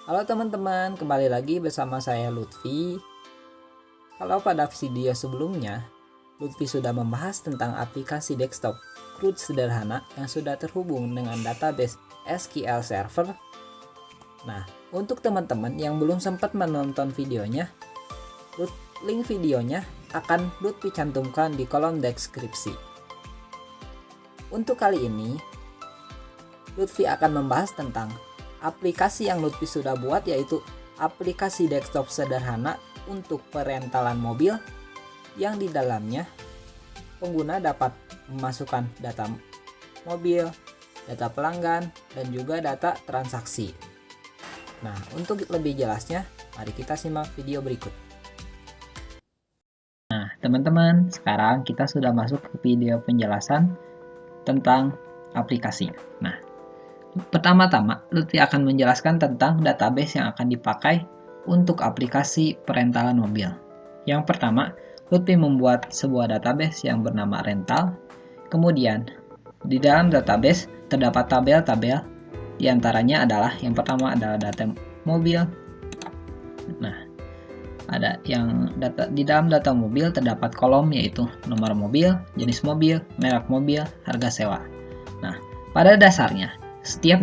Halo teman-teman, kembali lagi bersama saya Lutfi. Kalau pada video sebelumnya, Lutfi sudah membahas tentang aplikasi desktop CRUD sederhana yang sudah terhubung dengan database SQL Server. Nah, untuk teman-teman yang belum sempat menonton videonya, link videonya akan Lutfi cantumkan di kolom deskripsi. Untuk kali ini, Lutfi akan membahas tentang aplikasi yang Lutfi sudah buat, yaitu aplikasi desktop sederhana untuk perentalan mobil yang di dalamnya pengguna dapat memasukkan data mobil, data pelanggan, dan juga data transaksi. Nah, untuk lebih jelasnya, mari kita simak video berikut. Nah, teman-teman, sekarang kita sudah masuk ke video penjelasan tentang aplikasi. Nah, pertama-tama, Lutfi akan menjelaskan tentang database yang akan dipakai untuk aplikasi perentalan mobil. Yang pertama, Lutfi membuat sebuah database yang bernama rental. Kemudian, di dalam database terdapat tabel-tabel. Di antaranya adalah yang pertama adalah data mobil. Nah, ada yang di dalam data mobil terdapat kolom, yaitu nomor mobil, jenis mobil, merek mobil, harga sewa. Nah, pada dasarnya setiap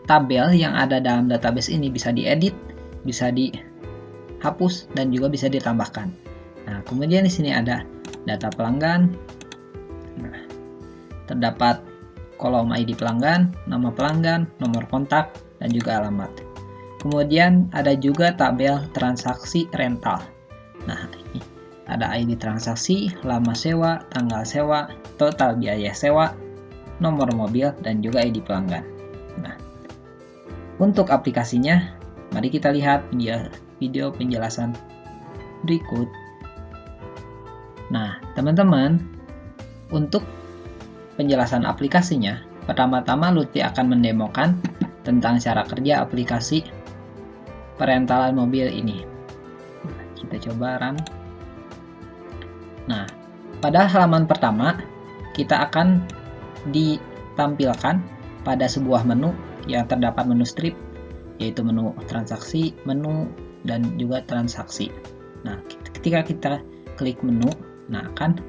tabel yang ada dalam database ini bisa diedit, bisa dihapus, dan juga bisa ditambahkan. Nah, kemudian di sini ada data pelanggan. Nah, terdapat kolom ID pelanggan, nama pelanggan, nomor kontak, dan juga alamat. Kemudian ada juga tabel transaksi rental. Nah, ini ada ID transaksi, lama sewa, tanggal sewa, total biaya sewa, nomor mobil, dan juga ID pelanggan. Nah, untuk aplikasinya, mari kita lihat video penjelasan berikut. Nah, teman-teman, untuk penjelasan aplikasinya, pertama-tama Lutfi akan mendemokan tentang cara kerja aplikasi perentalan mobil ini. Nah, kita coba run. Nah, pada halaman pertama, kita akan ditampilkan pada sebuah menu yang terdapat menu strip, yaitu menu transaksi, menu, dan juga transaksi. Nah, ketika kita klik menu, nah akan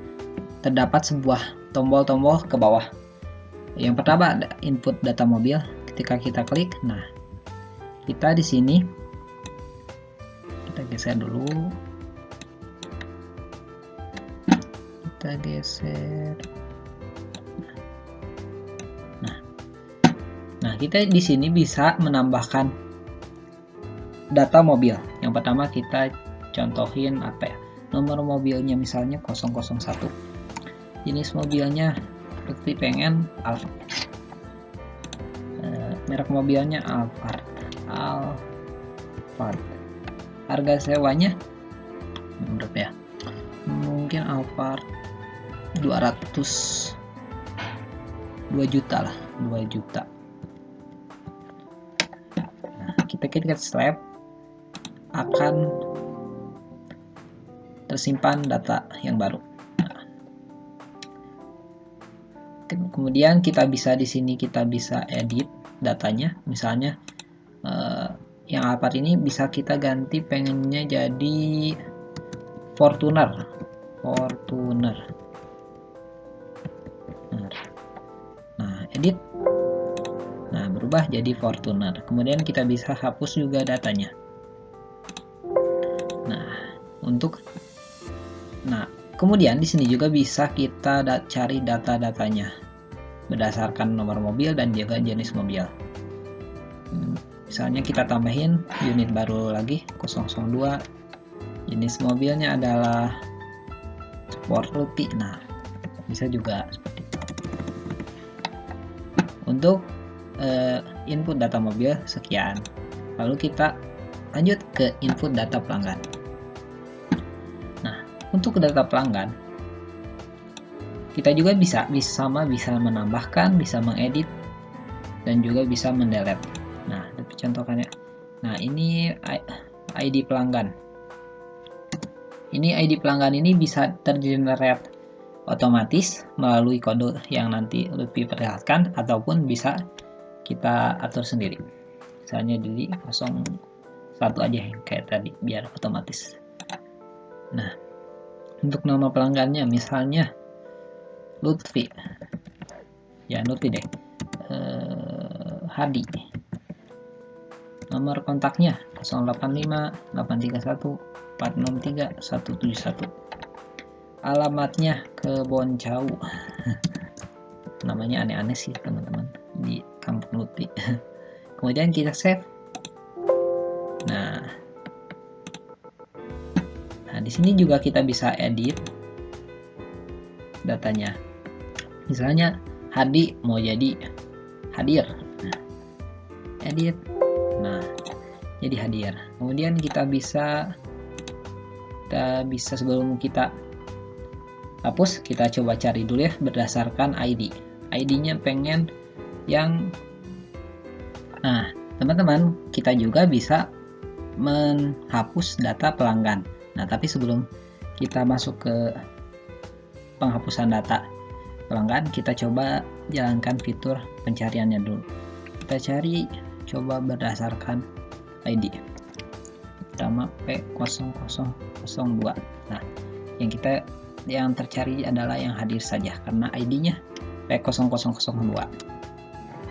terdapat sebuah tombol-tombol ke bawah. Yang pertama ada input data mobil. Ketika kita klik, nah kita di sini kita geser dulu. Kita geser. Nah, kita di sini bisa menambahkan data mobil. Yang pertama kita contohin apa ya? Nomor mobilnya misalnya 001. Jenis mobilnya Lutfi pengen Alfa. Merek mobilnya Alphard. Harga sewanya berapa ya? Mungkin Alphard 2 juta lah, 2 juta. Kita klik slab, akan tersimpan data yang baru. Nah, kemudian kita bisa di sini kita bisa edit datanya. Misalnya yang Alphard ini bisa kita ganti pengennya jadi Fortuner. Nah, edit. Nah, berubah jadi Fortuner. Kemudian kita bisa hapus juga datanya. Nah, kemudian di sini juga bisa kita cari data-datanya berdasarkan nomor mobil dan juga jenis mobil. Misalnya kita tambahin unit baru lagi 002. Jenis mobilnya adalah Sport Ruti. Nah, bisa juga seperti itu. Untuk input data mobil sekian. Lalu kita lanjut ke input data pelanggan. Nah, untuk data pelanggan kita juga bisa menambahkan, bisa mengedit, dan juga bisa mendelete. Nah, contohnya. Nah, ini ID pelanggan. Ini ID pelanggan ini bisa tergenerate otomatis melalui kode yang nanti Lutfi perlihatkan, ataupun bisa kita atur sendiri. misalnya di 01 aja yang kayak tadi biar otomatis. Nah, untuk nama pelanggannya misalnya Lutfi, ya Lutfi deh, Hadi. Nomor kontaknya 085 831 463 171. Alamatnya Keboncau. Namanya aneh-aneh sih teman-teman di kampung Lutfi. Kemudian kita save. Nah, di sini juga kita bisa edit datanya. Misalnya Hadi mau jadi Hadir. Nah, edit. Nah, jadi Hadir. Kemudian kita bisa sebelum kita hapus, kita coba cari dulu ya berdasarkan ID. ID-nya pengen yang, nah teman-teman, kita juga bisa menghapus data pelanggan. Nah, tapi sebelum kita masuk ke penghapusan data pelanggan, kita coba jalankan fitur pencariannya dulu. Kita cari coba berdasarkan ID. Pertama P0002. Nah, yang tercari adalah yang hadir saja karena ID-nya P0002.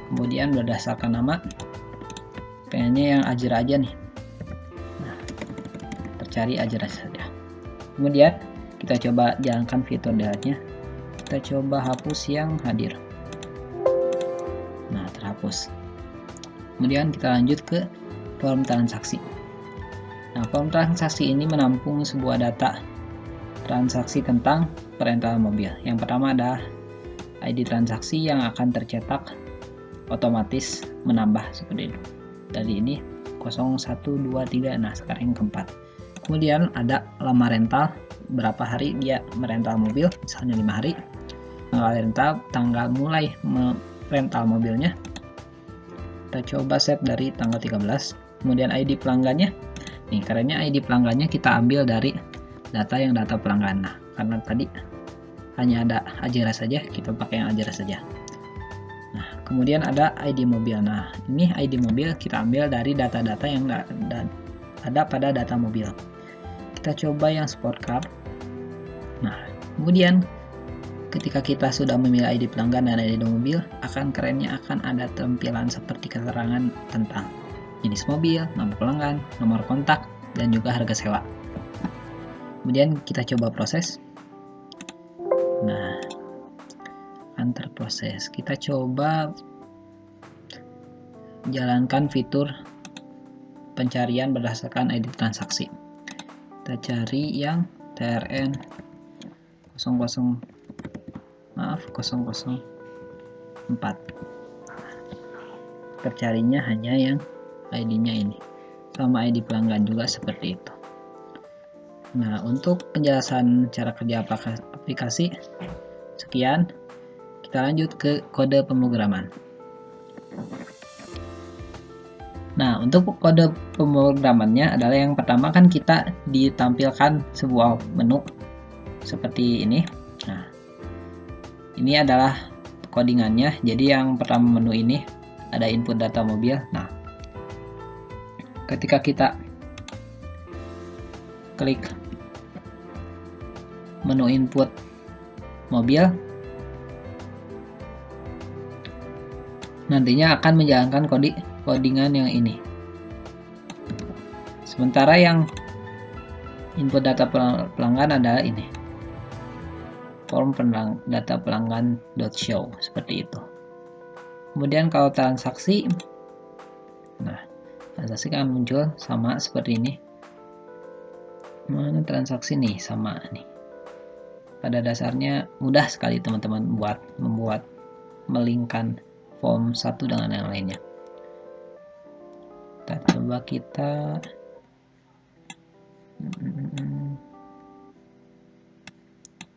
Kemudian berdasarkan nama, pengennya yang Ajra aja nih. Nah, tercari Ajra saja. Kemudian kita coba jalankan fitur delete-nya. Kita coba hapus yang hadir. Nah, terhapus. Kemudian kita lanjut ke form transaksi. Nah, form transaksi ini menampung sebuah data transaksi tentang perental mobil. Yang pertama ada ID transaksi yang akan tercetak otomatis menambah seperti itu. Dari ini 0123. Nah, sekarang yang keempat. Kemudian ada lama rental, berapa hari dia merental mobil, misalnya 5 hari. Tanggal rental, tanggal mulai merental mobilnya. Kita coba set dari tanggal 13. Kemudian ID pelanggannya. Nih, karena ID pelanggannya kita ambil dari data pelanggan. Nah, karena tadi hanya ada Ajra saja, kita pakai yang Ajra saja. Nah, kemudian ada ID mobil. Nah, ini ID mobil kita ambil dari data-data yang ada pada data mobil. Kita coba yang sport car. Nah, kemudian ketika kita sudah memilih ID pelanggan dan ID mobil, kerennya akan ada tampilan seperti keterangan tentang jenis mobil, nama pelanggan, nomor kontak, dan juga harga sewa. Kemudian kita coba proses. Nah, antar proses. Kita coba jalankan fitur pencarian berdasarkan ID transaksi. Kita cari yang TRN 004. Tercarinya hanya yang ID-nya ini. Sama ID pelanggan juga seperti itu. Nah, untuk penjelasan cara kerja aplikasi sekian. Kita lanjut ke kode pemrograman. Nah, untuk kode pemrogramannya adalah yang pertama kan kita ditampilkan sebuah menu seperti ini. Nah, ini adalah codingannya. Jadi yang pertama menu ini ada input data mobil. Nah, ketika kita klik menu input mobil, nantinya akan menjalankan codingan yang ini. Sementara yang input data pelanggan adalah ini, form data pelanggan.show, seperti itu. Kemudian kalau transaksi, nah transaksi kan muncul sama seperti ini. Mana transaksi nih, sama nih. Pada dasarnya mudah sekali teman-teman membuat melingkan form satu dengan yang lainnya.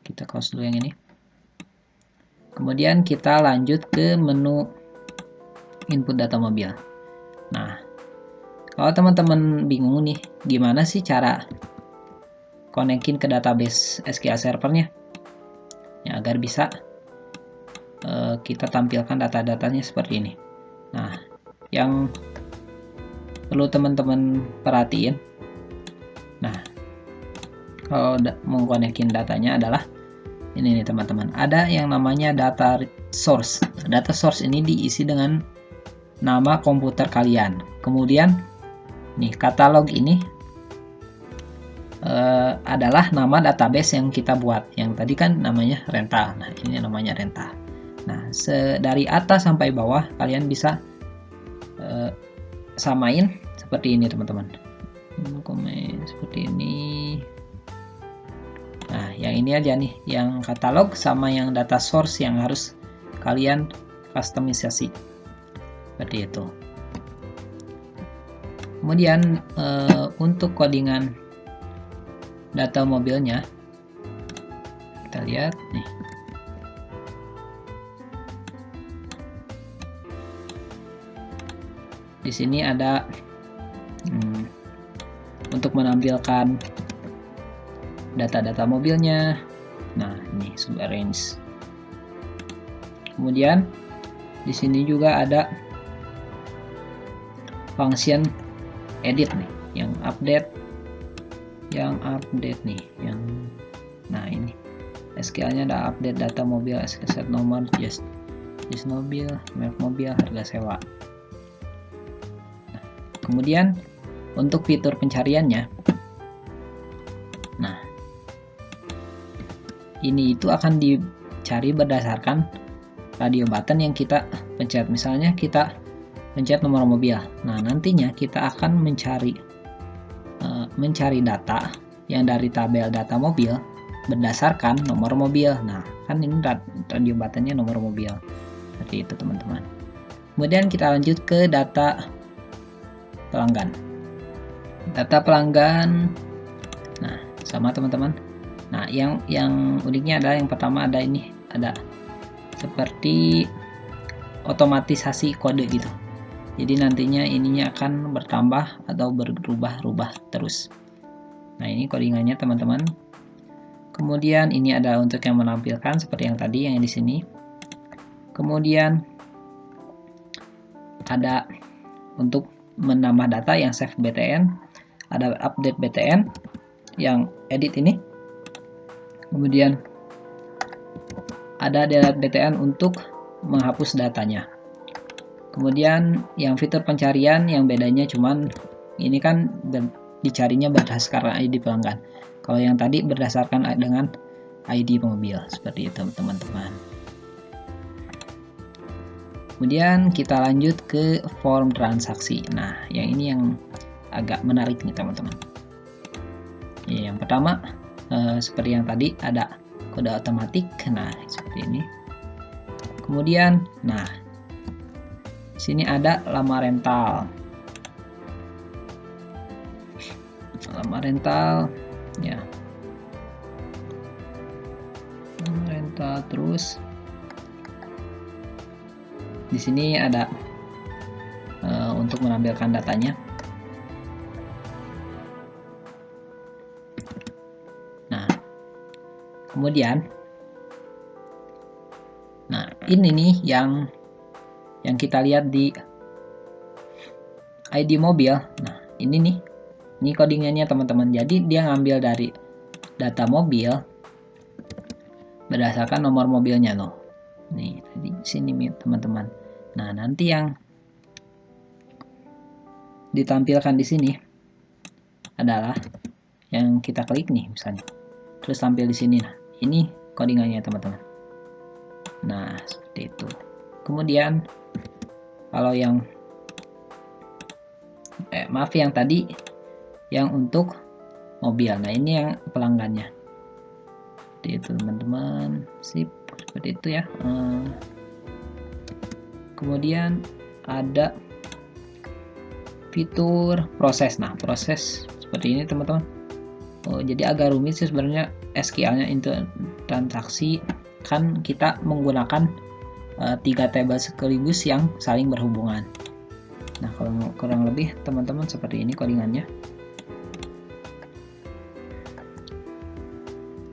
Kita close dulu yang ini. Kemudian kita lanjut ke menu input data mobil. Nah, kalau teman-teman bingung nih, gimana sih cara konekin ke database SQL servernya? Ya, agar bisa kita tampilkan data-datanya seperti ini. Nah, yang perlu teman-teman perhatiin. Nah, kalau mau konekin datanya adalah ini nih teman-teman. Ada yang namanya data source. Data source ini diisi dengan nama komputer kalian. Kemudian nih katalog ini adalah nama database yang kita buat. Yang tadi kan namanya rental. Nah, ini namanya rental. Nah, dari atas sampai bawah kalian bisa samain seperti ini teman-teman. Komen seperti ini. Nah, yang ini aja nih, yang katalog sama yang data source yang harus kalian customisasi seperti itu. Kemudian untuk codingan data mobilnya kita lihat nih. Di sini ada untuk menampilkan data-data mobilnya. Nah, ini sub arrange. Kemudian di sini juga ada function edit nih, yang update nih, nah ini SQL-nya ada update data mobil, set nomor, just mobil, merek mobil, harga sewa. Nah, kemudian untuk fitur pencariannya, nah ini itu akan dicari berdasarkan radio button yang kita pencet. Misalnya kita pencet nomor mobil, nah nantinya kita akan mencari data yang dari tabel data mobil berdasarkan nomor mobil. Nah, kan ini radio buttonnya nomor mobil seperti itu teman-teman. Kemudian kita lanjut ke data pelanggan. Data pelanggan, nah sama teman-teman. Nah, yang uniknya adalah yang pertama ada ini, ada seperti otomatisasi kode gitu. Jadi nantinya ininya akan bertambah atau berubah-ubah terus. Nah, ini codingannya teman-teman. Kemudian ini ada untuk yang menampilkan seperti yang tadi yang di sini. Kemudian ada untuk menambah data yang save BTN, ada update BTN yang edit ini. Kemudian ada delete BTN untuk menghapus datanya. Kemudian yang fitur pencarian yang bedanya cuman ini kan dicarinya berdasarkan ID pelanggan. Kalau yang tadi berdasarkan dengan ID mobil, seperti itu teman-teman. Kemudian kita lanjut ke form transaksi. Nah, yang ini yang agak menarik nih teman-teman. Yang pertama seperti yang tadi ada kode otomatik. Nah, seperti ini. Kemudian, nah sini ada lama rental. Lama rental ya. Lama rental terus. Di sini ada untuk menampilkan datanya. Nah, kemudian ini nih yang kita lihat di ID mobil. Nah, ini codingannya teman-teman. Jadi dia ngambil dari data mobil berdasarkan nomor mobilnya loh. Nih, di sini teman-teman. Nah, nanti yang ditampilkan di sini adalah yang kita klik nih misalnya. Terus tampil di sini. Nah, ini codingannya teman-teman. Nah, seperti itu. Kemudian kalau yang yang tadi yang untuk mobil. Nah, ini yang pelanggannya. Seperti itu teman-teman. Sip, seperti itu ya. Kemudian ada fitur proses. Nah, proses seperti ini teman-teman. Jadi agak rumit sih sebenarnya SQL-nya untuk transaksi. Kan kita menggunakan 3 table sekaligus yang saling berhubungan. Nah, kalau kurang lebih teman-teman seperti ini codingannya.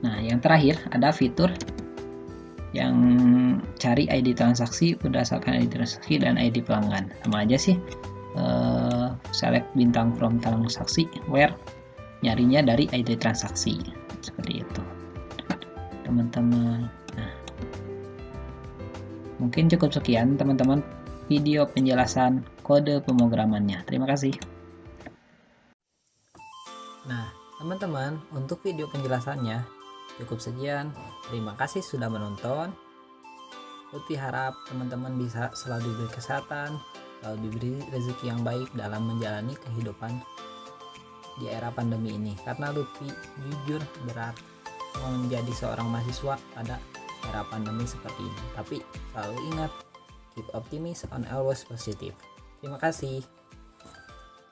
Nah, yang terakhir ada fitur yang cari ID transaksi berdasarkan ID transaksi dan ID pelanggan. Sama aja sih, select bintang from transaksi, where nyarinya dari ID transaksi. Seperti itu, teman-teman. Nah, mungkin cukup sekian teman-teman video penjelasan kode pemrogramannya. Terima kasih. Nah, teman-teman, untuk video penjelasannya cukup sekian. Terima kasih sudah menonton. Lutfi harap teman-teman bisa selalu diberi kesehatan, selalu diberi rezeki yang baik dalam menjalani kehidupan di era pandemi ini. Karena Lutfi jujur berat menjadi seorang mahasiswa pada era pandemi seperti ini. Tapi selalu ingat, keep optimistic and always positive. Terima kasih.